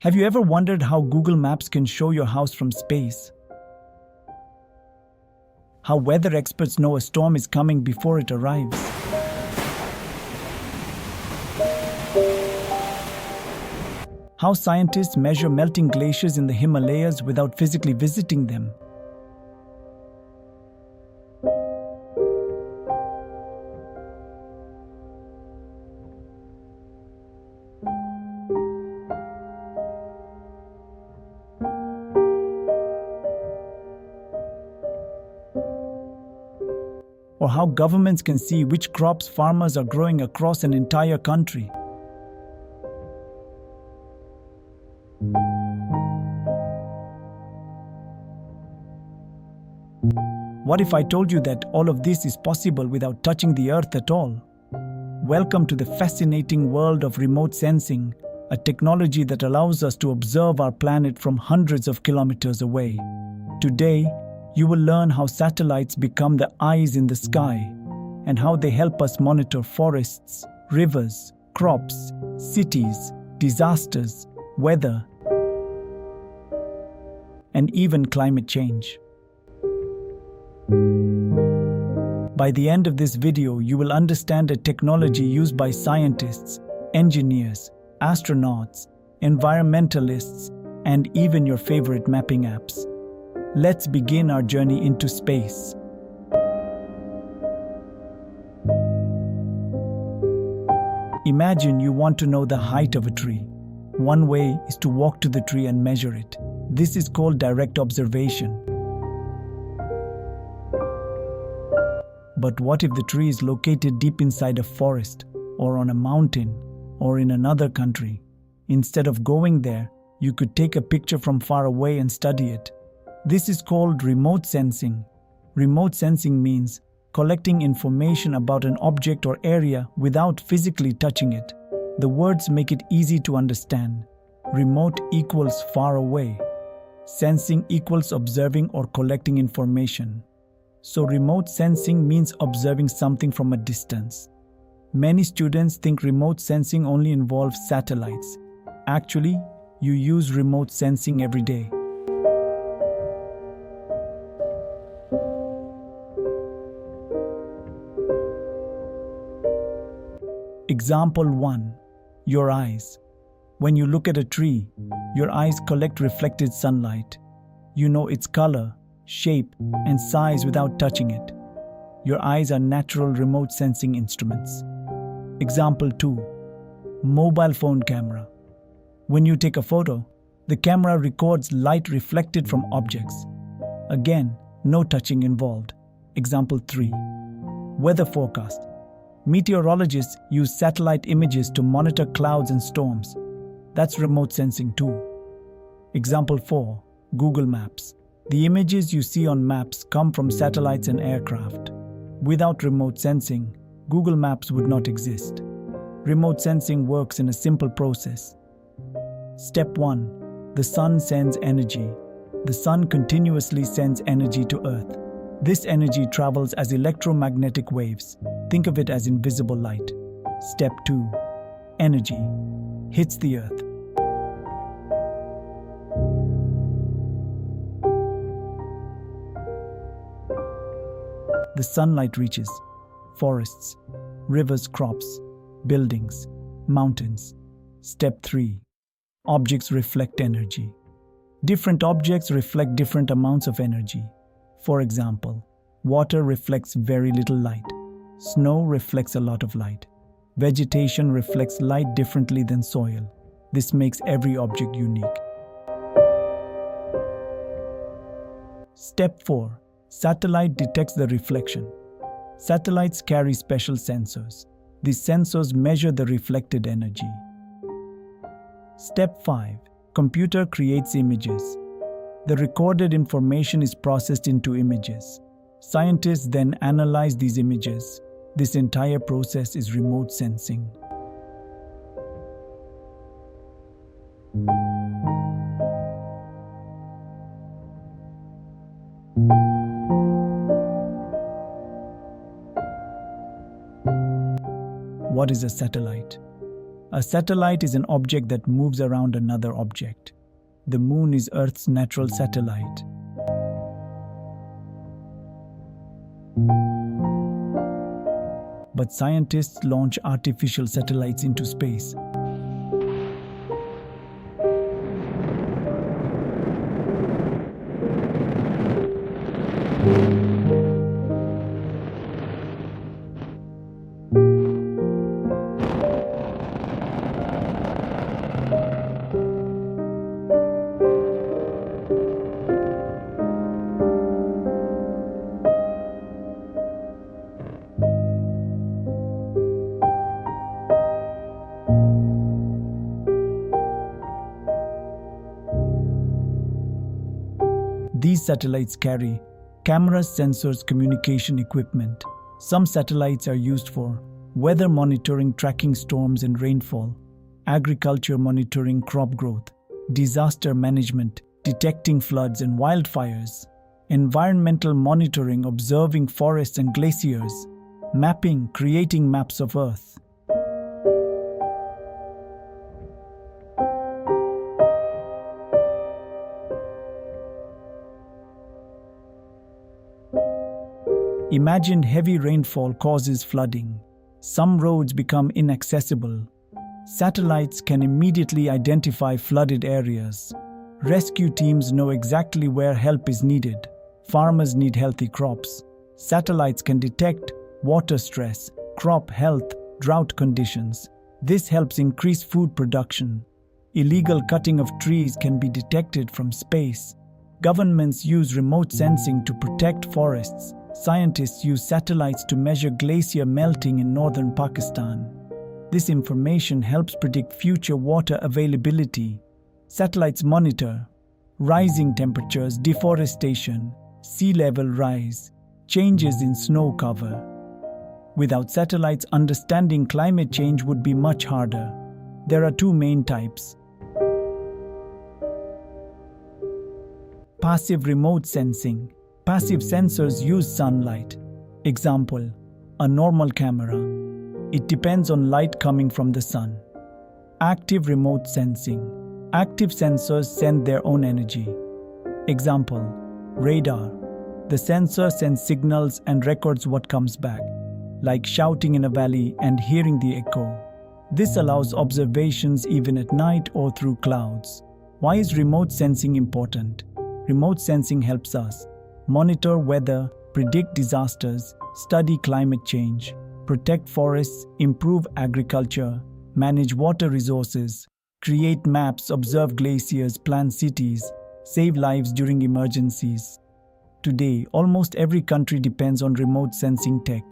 Have you ever wondered how Google Maps can show your house from space? How weather experts know a storm is coming before it arrives? How scientists measure melting glaciers in the Himalayas without physically visiting them? Or how governments can see which crops farmers are growing across an entire country. What if I told you that all of this is possible without touching the Earth at all? Welcome to the fascinating world of remote sensing, a technology that allows us to observe our planet from hundreds of kilometers away. Today, you will learn how satellites become the eyes in the sky and how they help us monitor forests, rivers, crops, cities, disasters, weather, and even climate change. By the end of this video, you will understand a technology used by scientists, engineers, astronauts, environmentalists, and even your favorite mapping apps. Let's begin our journey into space. Imagine you want to know the height of a tree. One way is to walk to the tree and measure it. This is called direct observation. But what if the tree is located deep inside a forest, or on a mountain, or in another country? Instead of going there, you could take a picture from far away and study it. This is called remote sensing. Remote sensing means collecting information about an object or area without physically touching it. The words make it easy to understand. Remote equals far away. Sensing equals observing or collecting information. So remote sensing means observing something from a distance. Many students think remote sensing only involves satellites. Actually, you use remote sensing every day. Example 1. Your eyes. When you look at a tree, your eyes collect reflected sunlight. You know its color, shape, and size without touching it. Your eyes are natural remote sensing instruments. Example 2. Mobile phone camera. When you take a photo, the camera records light reflected from objects. Again, no touching involved. Example 3. Weather forecast. Meteorologists use satellite images to monitor clouds and storms. That's remote sensing too. Example 4. Google Maps. The images you see on maps come from satellites and aircraft. Without remote sensing, Google Maps would not exist. Remote sensing works in a simple process. Step 1. The sun sends energy. The sun continuously sends energy to Earth. This energy travels as electromagnetic waves. Think of it as invisible light. Step 2. Energy hits the Earth. The sunlight reaches forests, rivers, crops, buildings, mountains. Step 3. Objects reflect energy. Different objects reflect different amounts of energy. For example, water reflects very little light. Snow reflects a lot of light. Vegetation reflects light differently than soil. This makes every object unique. Step 4. Satellite detects the reflection. Satellites carry special sensors. These sensors measure the reflected energy. Step 5. Computer creates images. The recorded information is processed into images. Scientists then analyze these images. This entire process is remote sensing. What is a satellite? A satellite is an object that moves around another object. The moon is Earth's natural satellite. But scientists launch artificial satellites into space. These satellites carry cameras, sensors, communication equipment. Some satellites are used for weather monitoring, tracking storms and rainfall, agriculture monitoring crop growth, disaster management, detecting floods and wildfires, environmental monitoring, observing forests and glaciers, mapping, creating maps of Earth. Imagine heavy rainfall causes flooding. Some roads become inaccessible. Satellites can immediately identify flooded areas. Rescue teams know exactly where help is needed. Farmers need healthy crops. Satellites can detect water stress, crop health, drought conditions. This helps increase food production. Illegal cutting of trees can be detected from space. Governments use remote sensing to protect forests. Scientists use satellites to measure glacier melting in northern Pakistan. This information helps predict future water availability. Satellites monitor rising temperatures, deforestation, sea level rise, changes in snow cover. Without satellites, understanding climate change would be much harder. There are two main types. Passive remote sensing. Passive sensors use sunlight. Example, a normal camera. It depends on light coming from the sun. Active remote sensing. Active sensors send their own energy. Example, radar. The sensor sends signals and records what comes back, like shouting in a valley and hearing the echo. This allows observations even at night or through clouds. Why is remote sensing important? Remote sensing helps us monitor weather, predict disasters, study climate change, protect forests, improve agriculture, manage water resources, create maps, observe glaciers, plan cities, save lives during emergencies. Today, almost every country depends on remote sensing tech.